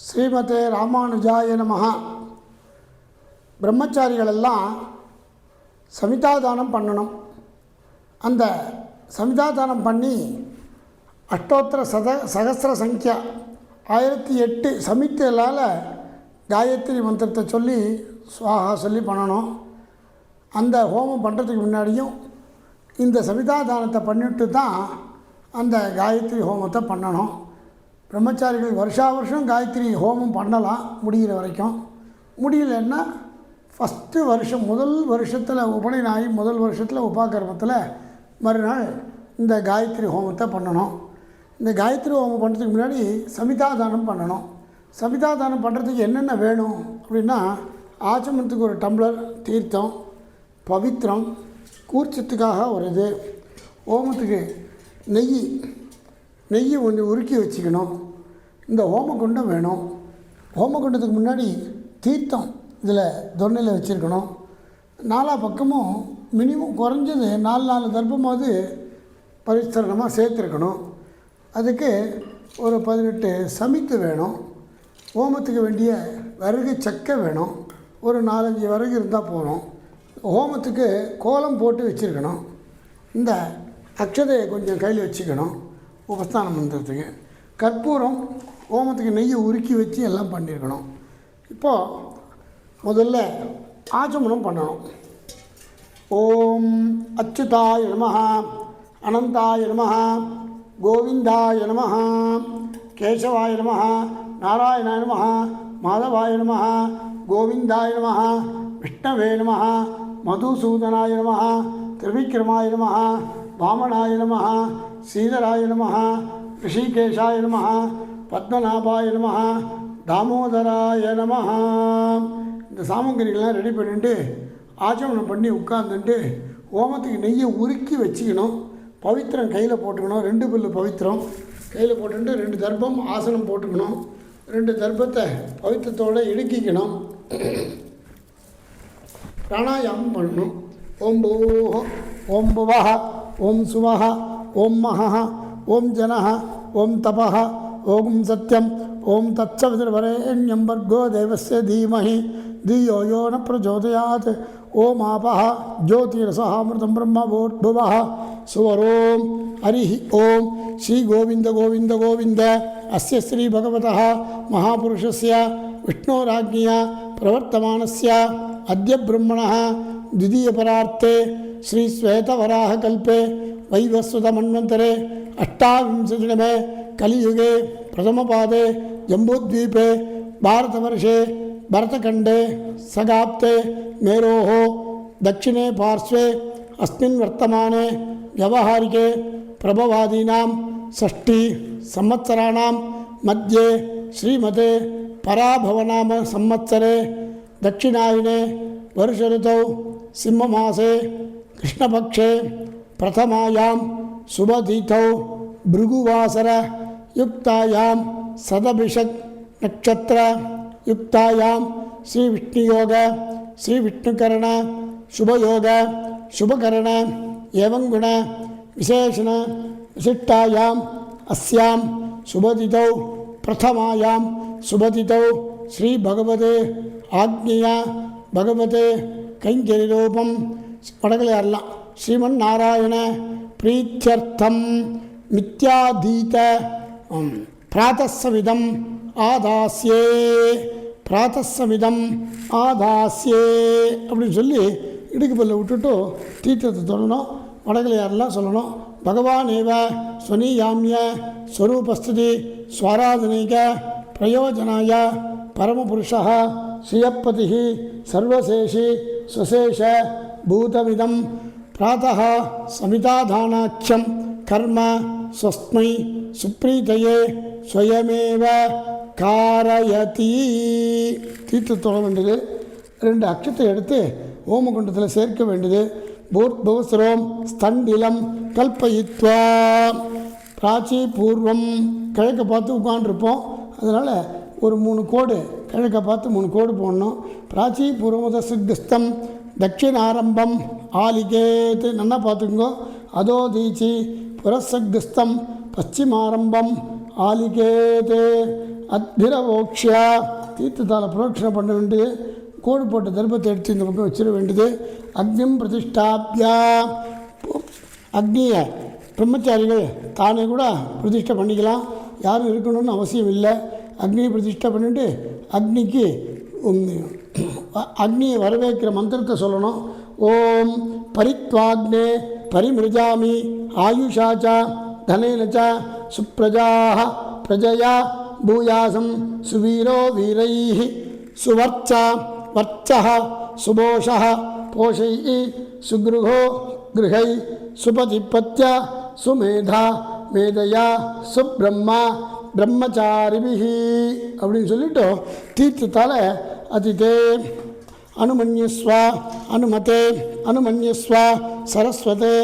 ஸ்ரீமதே ராமானுஜாய நமஹ. பிரம்மச்சாரிகளெல்லாம் சமிதாதானம் பண்ணணும். அந்த சமிதாதானம் பண்ணி அஷ்டோத்திர சகசிர சங்கியா 1008 சமித்தலால் காயத்ரி மந்திரத்தை சொல்லி சுவாகா சொல்லி பண்ணணும். அந்த ஹோமம் பண்ணுறதுக்கு முன்னாடியும் இந்த சமிதாதானத்தை பண்ணிவிட்டு தான் அந்த காயத்ரி ஹோமத்தை பண்ணணும். பிரம்மச்சாரிகள் வருஷா வருஷம் காயத்ரி ஹோமம் பண்ணலாம் முடிகிற வரைக்கும். முடியலன்னா ஃபஸ்ட்டு வருஷம் முதல் வருஷத்தில் உபநயனாகி முதல் வருஷத்தில் உபாகர்மத்தில் மறுநாள் இந்த காயத்ரி ஹோமத்தை பண்ணணும். இந்த காயத்ரி ஹோமம் பண்ணுறதுக்கு முன்னாடி சமிதாதானம் பண்ணணும். சமிதாதானம் பண்ணுறதுக்கு என்னென்ன வேணும் அப்படின்னா, ஆச்சமனத்துக்கு ஒரு டம்ளர் தீர்த்தம், பவித்திரம், கூர்ச்சத்துக்காக ஒரு இது, ஹோமத்துக்கு நெய் கொஞ்சம் உருக்கி வச்சுக்கணும். இந்த ஹோமகுண்டம் வேணும். ஹோமகுண்டத்துக்கு முன்னாடி தீர்த்தம் இதில் தொன்னையில் வச்சுருக்கணும். நாலா பக்கமும் மினிமம் குறைஞ்சது 4 தர்ப்பமாவது பரிஸ்தரணமாக சேர்த்துருக்கணும். அதுக்கு ஒரு 18 சமித்து வேணும். ஹோமத்துக்கு வேண்டிய விறகு சக்கை வேணும். ஒரு 4-5 விறகு இருந்தால் போகணும். ஹோமத்துக்கு கோலம் போட்டு வச்சுருக்கணும். இந்த அக்ஷதையை கொஞ்சம் கையில் வச்சுக்கணும் உபஸ்தானம் பண்ணுறதுக்கு. கற்பூரம், ஹோமத்துக்கு நெய்யை உருக்கி வச்சு எல்லாம் பண்ணியிருக்கணும். இப்போது முதல்ல ஆச்சமனம் பண்ணணும். ஓம் அச்சுதாய நமஹ, அனந்தாய நமஹ, கோவிந்தாய நமஹ, கேசவாய நமஹ, நாராயணாய நமஹ, மாதவாய நமஹ, கோவிந்தாய நமஹ, விஷ்ணவே நமஹ, மதுசூதனாய நமஹ, திரிவிக்ரமாய நமஹ, வாமனாய நமஹ, ஸ்ரீதராய நமஹ, ரிஷிகேஷாய நமஹ, பத்மநாபாய நமஹ, தாமோதராய நமஹ. இந்த சாமகிரிகள்லாம் ரெடி பண்ணிட்டு ஆச்சமனம் பண்ணி உட்கார்ந்துட்டு ஹோமத்துக்கு நெய்யை உருக்கி வச்சுக்கணும். பவித்திரம் கையில் போட்டுக்கணும். 2 பில்லு பவித்திரம் கையில் போட்டுட்டு 2 தர்ப்பம் ஆசனம் போட்டுக்கணும். 2 தர்ப்பத்தை பவித்திரத்தோடு இடுக்கிக்கணும். பிராணாயாமம் பண்ணணும். ஓம் பூஹ, ஓம் புவஹ, ஓம் சுவஹ, ஓம் மஹஹ, ஓம் ஜனஹ, ஓம் தபஹ, ஓம் சத்யம், ஓம் தத்சவிதுர்வரேண்யம் பர்கோ தேவஸ்ய தீமஹி धियो यो न प्रचोदयात्. ओम आपः ज्योतिरसहामृतं ब्रह्म भूर्भुवः सुवरों हरिः ओम. श्री गोविंद गोविंद गोविंद. अस्य श्री भगवतः महापुरुषस्य विष्णोराज्ञया प्रवर्तमानस्य अद्य ब्रह्मणः द्वितीयपरार्थे श्री श्वेतवराहकल्पे वैवस्वतमन्वन्तरे अष्टाविंशतितमे कलियुगे प्रथमपादे जम्बूद्वीपे भारतवर्षे भरतखंडे सगाप्ते मेरोः दक्षिणे पार्श्वे अस्मिन् वर्तमाने व्यवहारिके प्रभवादीनां षष्ठी संवत्सराणां मध्ये श्रीमते पराभवनाम संवत्सरे दक्षिणायने वर्ष ऋतौ सिंहमासे कृष्णपक्षे प्रथमायां शुभतिथौ भृगुवासर युक्तायां सदभिषक् नक्षत्र युक्तायां श्री विष्णुयोग श्री विष्णुकरण शुभयोग शुभकरण एवं गुण विशेषण विशिष्टायां अस्यां शुभतिथौ प्रथमायां शुभतिथौ श्री भगवते आज्ञया भगवते कैंकर्यरूपं वडकले श्रीमन्नारायण प्रीत्यर्थं मिथ्याधीत प्रातःसविदम् ஆதாஸ்யே பிராத்தசமிதம் ஆதாஸ்யே அப்படின்னு சொல்லி இடுக்கு பல்ல விட்டுட்டு தீர்த்தத்தை தொடணும். வடகளை யாரெல்லாம் சொல்லணும். பகவான் ஏவ ஸ்வனீயாமிய ஸ்வரூபஸ்திதி ஸ்வராதனிக பிரயோஜனாய பரமபுருஷः ஸ்ரீயப்பதி சர்வசேஷி ஸ்வசேஷ பூதமிதம் பிராத்தः சமிதாதானாख्यं கர்ம ஸ்வஸ்மை சுப்ரீதயே ஸ்வயமேவ காரயதி. தீர்த்தத்தோட வேண்டியது. 2 அக்ஷத்தை எடுத்து ஓமகுண்டத்தில் சேர்க்க வேண்டியது. பூர்பவஸ்ரோம் ஸ்தண்டிலம் கல்பயித்வா. பிராச்சி பூர்வம் கிழக்க பார்த்து உட்காண்டிருப்போம். அதனால் ஒரு 3 கோடு கிழக்க பார்த்து 3 கோடு போடணும். பிராச்சி பூர்வமுத சித்தஸ்தம் தட்சிணாரம்பம் ஆலிகேத்து நல்லா பார்த்துக்கோ. அதோ தீச்சி புரசக்திஸ்தம் பச்சிமாரம்பம் ஆலிகேதே அத்திரவோக்ஷா தீர்த்தத்தால் புரோட்சணை பண்ண வேண்டியது. கோடு போட்ட தர்ப்பத்தை எடுத்து இந்த பக்கம் வச்சிட வேண்டியது. அக்னிம் பிரதிஷ்டாபியா அக்னியை பிரம்மச்சாரிகள் தானே கூட பிரதிஷ்டை பண்ணிக்கலாம், யாரும் இருக்கணும்னு அவசியம் இல்லை. அக்னியை பிரதிஷ்டை பண்ணிட்டு அக்னிக்கு அக்னியை வரவேற்கிற மந்திரத்தை சொல்லணும். ஓம் பரித்வாக்னே பரிமிருஜாமி ஆயுஷாச்சா தனேனச்ச சுப்ரஜாः பிரஜயா பூயாசம் சுவீரோ வீரைः சுவர்ச்சா வர்ச்சः சுபோஷः போஷைः சுக்ருஹோ கிருஹை சுபதிப்பத்ய சுமேதா மேதையா சுப்ரம்மா பிரம்மச்சாரிபிஹி அப்படின்னு சொல்லிட்டு தீர்த்தத்தால் அதிதே அனுமன்யஸ்வ அனுமதே அனுமன்யஸ்வ சரஸ்வதே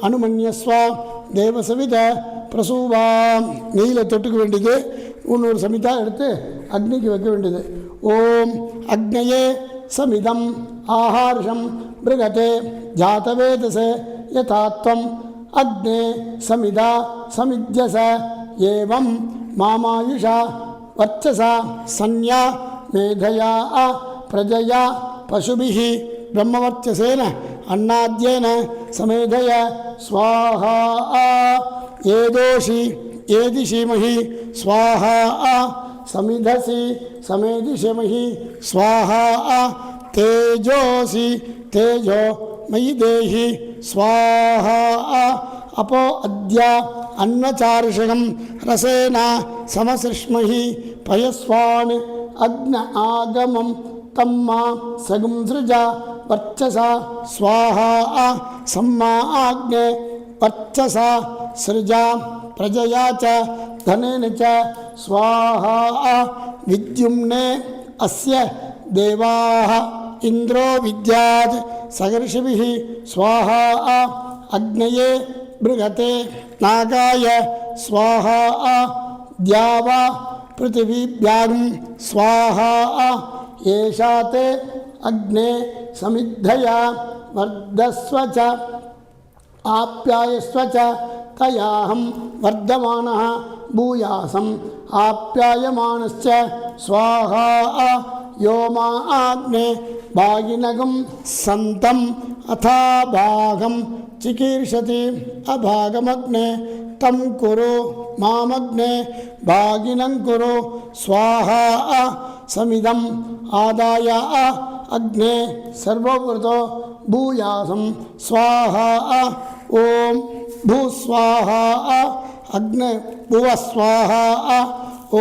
அனுமன்யஸ்வ தேவசவித பிரசூவா நெய்யில் தொட்டுக்க வேண்டியது. இன்னொரு சமிதா எடுத்து அக்னிக்கு வைக்க வேண்டியது. ஓம் அக்னயே சமிதம் ஆஹார்ஷம் மிருகதே ஜாதவேதசே யதாத்வம் அக்னே சமிதா சமித்யச ஏவம் மாமாயுஷா வர்ச்சசா சன்யா மேதயா பிரஜயா பசுபிஹி பிரம்மவர்ச்சசேன அன்னாத்யேன சமேதய ஸ்வாஹா ஏதோஷி ஏதிஷிமஹி ஸ்வாஹா சமிதசி சமேதிஷிமஹி ஸ்வாஹா தேஜோசி தேஜோ மயி தேஹி ஸ்வாஹா அப்போ அத்யா அன்வச்சாரிஷகம் ரசேன சமசிருஷ்மஹி பயஸ்வான் அக்ன ஆகமம் தம்மா சகும் சிருஜா வர்ச்சசா ஸ்வாஹா சம்மா ஆக்னே வர்ச்சசா சிருஜா பிரஜயா ச தனேன ச ஸ்வாஹா வித்யும்னே அஸ்ய தேவாः இந்திரோ வித்யாத் சகர்ஷிபிः ஸ்வாஹா அக்னயே பிருகதே நாகாய ஸ்வாஹா தியாவா பிருத்திவிப்யாகும் ஸ்வாஹா ஏஷாதே அக்னே சமித்தயா வர்தஸ்வ ச ஆப்யாயஸ்வ ச தயாஹம் வர்தமானः பூயாசம் ஆப்யாயமானஸ்ச ஸ்வாஹா யோமா ஆக்னே பாகினகம் சந்தம் அதாபாகம் சிகீர்ஷதி அபாகமக்னே தம் குரு மாமக்னே பாகினம் குரு ஸ்வாஹா சமிதம் ஆதாய அக்னே சர்வவ்ரதோ பூயாசம் ஸ்வாஹா ஓம் பூஸ்வாஹா அக்னே புவஸ்வாஹா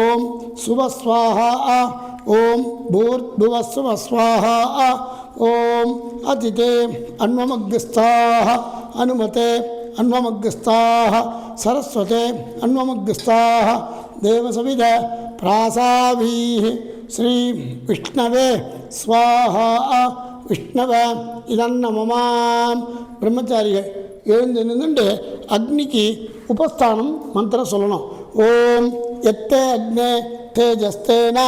ஓம் சுவஸ்வாஹா ஓம் பூர்புவஸ்வஸ்வாஹா ஓம் அதிதே அன்வமக்ஸ்தாः அனுமதே அன்வமக்ஸ்தாः சரஸ்வதே அன்வமக்ஸ்தாः தேவசவித பிராசாவீः ஸ்ரீ விஷ்ணவே ஸ்வாஹா விஷ்ணவ இதன்னமமாம். பிரம்மச்சாரிகள் எழுந்து நின்றுண்டு அக்னிக்கு உபஸ்தானம் மந்திரம் சொல்லணும். ஓம் எத்தே அக்னே தேஜஸ்தேன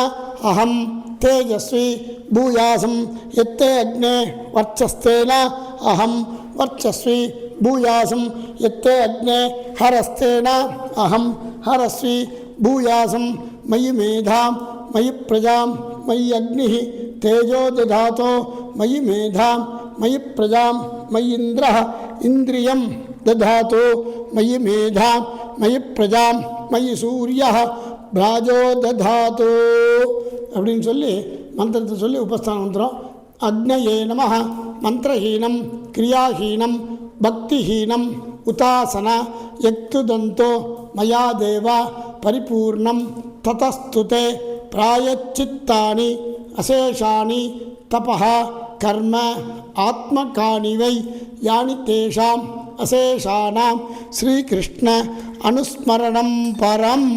அஹம் தேஜஸ்வி பூயாசம் எத்தே அக்னே வர்ச்சஸ்தேன அஹம் வர்ச்சஸ்வி பூயாசம் எத்தே அக்னே ஹரஸ்தேன அஹம் ஹரஸ்வி பூயாசம் மயி மேதாம் மயி பிரஜாம் மயி அக்னிः தேஜோ ததாதோ மயி மேதாம் மயி பிரஜாம் மயி இந்திரः இந்திரியம் ததாதோ மயி மேதாம் மயி பிரஜாம் மயி சூரியः பிராஜோ ததாதோ அப்படின்னு சொல்லி மந்திரத்தை சொல்லி உபஸ்தான மந்திரம். அக்னயே நமः மந்திரஹீனம் கிரியாஹீனம் பக்திஹீனம் உதாசன யக்துதந்தோ மயா தேவா பரிபூர்ணம் ததஸ்துதே பிராயச்சித்தானி அசேஷானி தபः கர்ம ஆத்மகானி வை யானி தேஷாம் அசேஷானாம் ஸ்ரீகிருஷ்ண அனுஸ்மரணம் பரம்.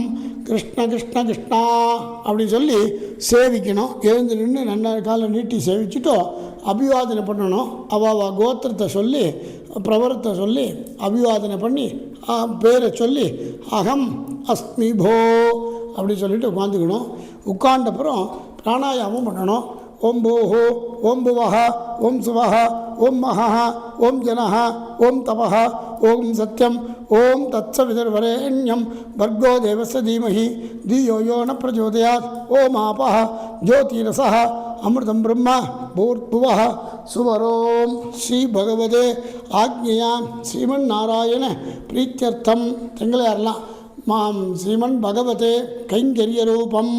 கிருஷ்ண கிருஷ்ண கிருஷ்ணா அப்படின்னு சொல்லி சேவிக்கணும். எழுந்து நின்று நல்ல காலை நீட்டி சேவிச்சுட்டோ அபிவாதனை பண்ணணும். அவள் கோத்திரத்தை சொல்லி பிரவரத்தை சொல்லி அபிவாதனை பண்ணி பேரை சொல்லி அகம் அஸ்மி போ அப்படின்னு சொல்லிட்டு உட்காந்துக்கணும். உட்காண்டப்புறம் பிராணாயாமம் பண்ணணும். ஓம் போஹோ ஓம் புவஹ ஓம் சுவஹ ஓம் மகா ஓம் ஜனஹ ஓம் தபஹ ஓம் சத்யம் ஓம் தத்சவிதுர்வரேண்யம் வர்கோ தேவஸ்ய தீமஹி தியோ யோ ந பிரச்சோதயாத் ஓம் ஆபஹ ஜோதிரசஹ அமிர்தம் பிரம்ம பூர்புவः சுவரோம் ஸ்ரீ பகவதே ஆக்ஞயா ஸ்ரீமன் நாராயண பிரீத்தியர்த்தம் தெங்களை யாரெல்லாம் மாம் ஸ்ரீமன் பகவதே கைங்கரிய ரூபம்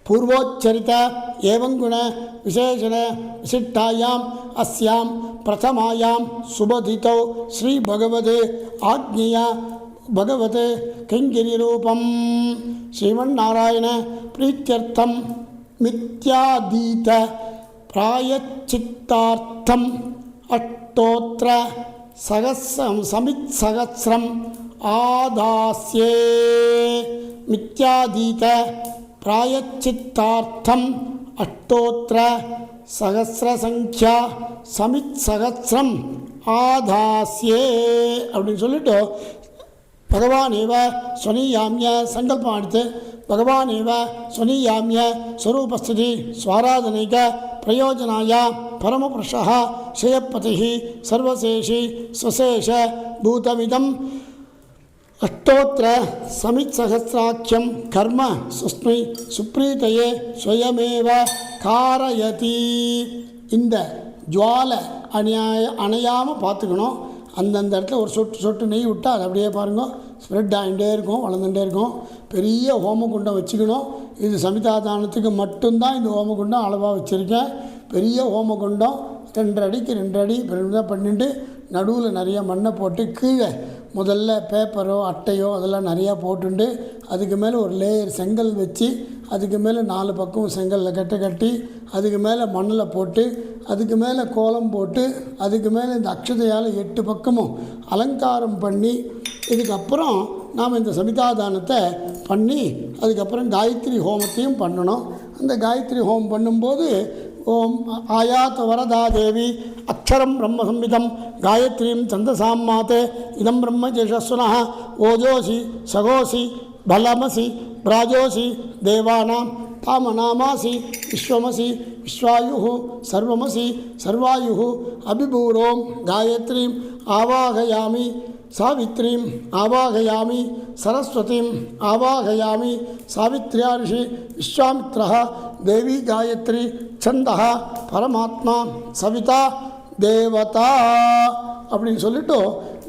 பூர்வோச்சரித ஏவங்குண விசேஷண விசிஷ்டாயாம் அஸ்யாம் பிரதமாயாம் சுபதிதோ ஸ்ரீ பகவதே ஆக்ஞயா பகவதே கைங்கரியரூபம் ஸ்ரீமன் நாராயண பிரீத்தியர்த்தம் மித்யாதீத பிராயச்சித்தார்த்தம் அஷ்டோத்திர சகஸ்ரம் சமித்சகஸ்ரம் ஆதாஸ்யே மித்யாதீத பிராயச்சித்தார்த்தம் அஷ்டோத்திர சகஸ்ரசங்கியா சமித்சகஸ்ரம் ஆதாஸ்யே அப்படின்னு சொல்லிட்டு பகவானேவ ஸ்வனீயாமிய சங்கல்பம் எடுத்து பகவானேவ ஸ்வனீயாமிய ஸ்வரூபஸ்திதி ஸ்வாராதனைக பிரயோஜனாய பரமபுருஷः ஸ்ரேயப்பதிः சர்வசேஷி ஸ்வசேஷ பூதமிதம் அஷ்டோத்திர சமித்சகஸ்ராக்கியம் கர்ம சுஸ்மை சுப்ரீதையே ஸ்வயமேவ காரயதி. இந்த ஜுவாலை அணையாமல் பார்த்துக்கணும். அந்தந்த இடத்துல ஒரு சொட்டு சொட்டு நெய் விட்டால் அது அப்படியே பாருங்க ஸ்ப்ரெட் ஆகிட்டே இருக்கும், வளர்ந்துட்டே இருக்கும். பெரிய ஹோமகுண்டம் வச்சுக்கணும். இது சமிதாதானத்துக்கு மட்டும்தான் இந்த ஹோமகுண்டம் அளவாக வச்சுருக்கேன். பெரிய ஹோமகுண்டம் 2 அடிக்கு 2 அடி பெருமையாக பண்ணிட்டு நடுவில் நிறைய மண்ணை போட்டு கீழே முதல்ல பேப்பரோ அட்டையோ அதெல்லாம் நிறையா போட்டுண்டு அதுக்கு மேலே ஒரு லேயர் செங்கல் வச்சு அதுக்கு மேலே 4 பக்கம் செங்கலில் கட்டி அதுக்கு மேலே மண்ணில் போட்டு அதுக்கு மேலே கோலம் போட்டு அதுக்கு மேலே இந்த அக்ஷதையால் 8 பக்கமும் அலங்காரம் பண்ணி இதுக்கப்புறம் நாம் இந்த சமிதாதானத்தை பண்ணி அதுக்கப்புறம் காயத்ரி ஹோமத்தையும் பண்ணணும். அந்த காயத்ரி ஹோமம் பண்ணும்போது ஓம் ஆயாத் வரதா தேவி அக்ஷரம் பிரம்ம சம்மிதம் காயத்ரீம் சந்தசாம் மாதே இதம் பிரம்ம ஜேஷஸ்வனः ஓஜோசி சகோசி பலமசி பிராஜோசி தேவானாம் தாமநாமாசி விஸ்வமசி விஸ்வாயுः சர்வமசி சர்வாயுः அபிபூரோம் காயத்ரீம் ஆவாகயாமி சாவித்ரீம் ஆவாகயாமி சரஸ்வதீம் ஆவாகயாமி சாவித்ர்யா ரிஷி விஸ்வாமித்ரः தேவி காயத்ரி சந்தः பரமாத்மா சவிதா தேவதா அப்படின்னு சொல்லிட்டு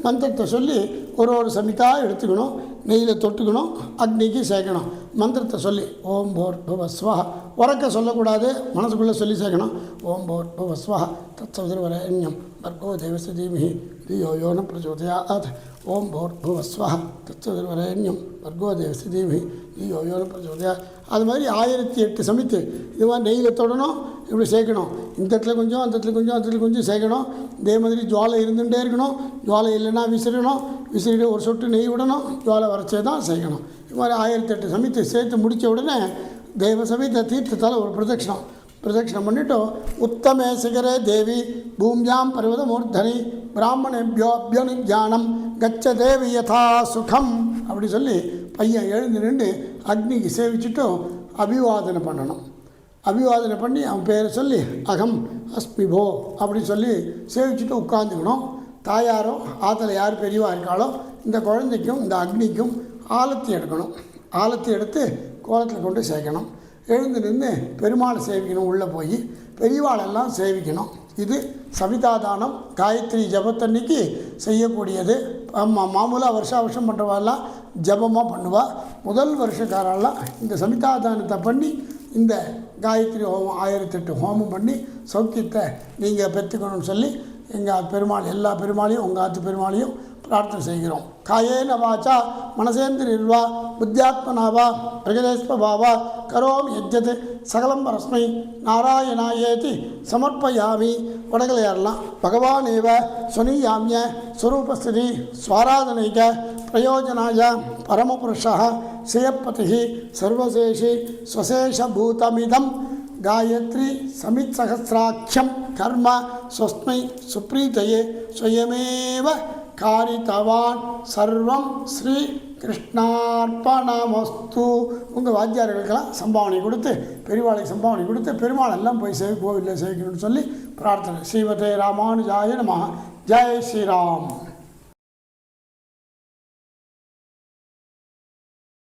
மந்திரத்தை சொல்லி ஒரு சமிதா எடுத்துக்கணும். நெய்யில் தொட்டுக்கணும், அக்னிக்கு சேர்க்கணும். மந்திரத்தை சொல்லி ஓம் பூர்புவஸ்வஹ உறக்க சொல்லக்கூடாது, மனசுக்குள்ளே சொல்லி சேர்க்கணும். ஓம் பூர்புவஸ்வஹ தத்சவிதுர்வரேண்யம் பர்கோ தேவஸ்ய தீமஹி தியோ யோ ந பிரச்சோதயாத் ஓம் பூர்புவஸ்வஹ தத்சவிதுர்வரேண்யம் பர்கோ தேவஸ்ய தீமஹி தியோ யோ ந பிரச்சோதயாத். அது மாதிரி 1008 சமித்து இது மாதிரி நெய்யில் தொடணும், இப்படி சேர்க்கணும். இந்த இடத்துல கொஞ்சம் அந்த இடத்துல கொஞ்சம் அந்த இடத்துல கொஞ்சம் சேர்க்கணும். இதே மாதிரி ஜுவாலை இருந்துகிட்டே இருக்கணும். ஜுவாலை இல்லைன்னா விசிறணும், விசிறிட்டு ஒரு சொட்டு நெய் விடணும், ஜுவாலை வரைச்சே தான் செய்யணும். இது மாதிரி 1008 சமித்து சேர்த்து முடித்த உடனே தேவ சமித்த தீர்த்தத்தால் ஒரு பிரதட்சிணம் பண்ணிவிட்டு உத்தமே சிகரே தேவி பூமியாம் பர்வத மூர்தனி பிராமணேபியோ அபியனுஜானம் கச்ச தேவி யதா சுகம் அப்படி சொல்லி பையன் எழுந்து நின்று அக்னிக்கு சேவிச்சுட்டு அபிவாதனை பண்ணணும். அபிவாதனை பண்ணி அவன் பேரை சொல்லி அகம் அஸ்மிபோ அப்படின்னு சொல்லி சேவிச்சுட்டு உட்காந்துக்கணும். தாயாரோ ஆற்றுல யார் பெரியவா இருக்காளோ இந்த குழந்தைக்கும் இந்த அக்னிக்கும் ஆலத்தி எடுக்கணும். ஆலத்தி எடுத்து கோலத்தில் கொண்டு சேர்க்கணும். எழுந்து நின்று பெருமாளை சேவிக்கணும். உள்ளே போய் பெரியவாளெல்லாம் சேவிக்கணும். இது சவிதாதானம் காயத்ரி ஜபத்தன்னைக்கு செய்யக்கூடியது. மாமூலாக வருஷம் பண்ணுறவாள்லாம் ஜபமாக பண்ணுவாள். முதல் வருஷக்காரெல்லாம் இந்த சமிதாதானத்தை பண்ணி இந்த காயத்ரி ஹோமம் 1008 ஹோமம் பண்ணி சௌக்கியத்தை நீங்கள் பெற்றுக்கணும்னு சொல்லி எங்கள் பெருமாள் எல்லா பெருமாளையும் உங்கள் ஆற்று பெருமாளையும் பிரார்த்தனை செய்கிறோம். காயேன வாச்சா மனசேந்திரிர்வா புத்தியாத்மனாவா பிரகதேஸ்வபாவா கரோமி யஜ்ஜத் சகலம் பரஸ்மை நாராயணாயேதி சமர்ப்பயாமி. வடகளை யாரெல்லாம் பகவானேவ ஸ்வனீயாமிய ஸ்வரூபஸ்திதி ஸ்வாராதனைக பிரயோஜனாய பரமபுருஷः ஸ்ரேயப்பதிः சர்வசேஷி ஸ்வசேஷபூதமிதம் காயத்ரி சமித்சகஸ்ராக்கியம் கர்ம ஸ்வஸ்மை சுப்ரீதயே ஸ்வயமேவ காரித்தவான் சர்வம் ஸ்ரீ கிருஷ்ணார்ப்பணமஸ்து. உங்கள் வாத்தியார்களுக்கெல்லாம் சம்பாவனை கொடுத்து, பெரியவாளுக்கு சம்பாவனை கொடுத்து, பெருமாள் எல்லாம் போய் கோவிலில் சேவிக்கணும்னு சொல்லி பிரார்த்தனை. ஸ்ரீமதே ராமானுஜாய நமஹ. ஜெய் ஸ்ரீராம்.